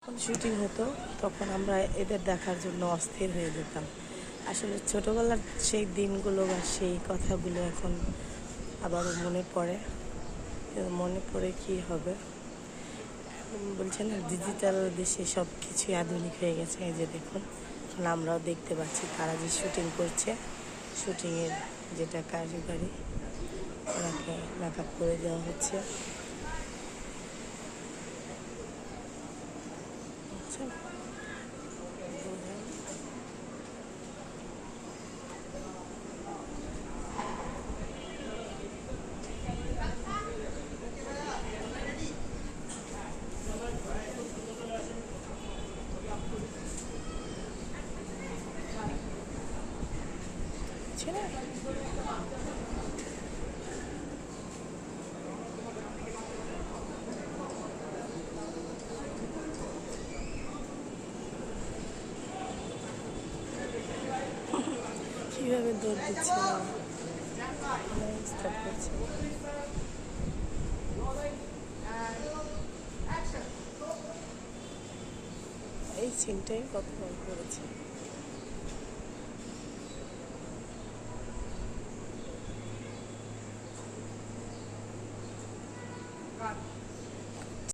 যখন শুটিং হতো তখন আমরা এদের দেখার জন্য অস্থির হয়ে যেতাম। আসলে ছোটোবেলার সেই দিনগুলো বা সেই কথাগুলো এখন আবারও মনে পড়ে। মনে পড়ে কি হবে, বলছে না ডিজিটাল দেশে সব কিছুই আধুনিক হয়ে গেছে। এই যে দেখুন, এখন আমরাও দেখতে পাচ্ছি তারা যে শুটিং করছে, শুটিংয়ের যেটা কারিগরি, ওনাকে মেকআপ করে দেওয়া হচ্ছে। আচ্ছা, ছেড়ে কীভাবে দৌড় দিচ্ছে, স্টার্ট করছে। এই সিনটাই কতবার করেছে।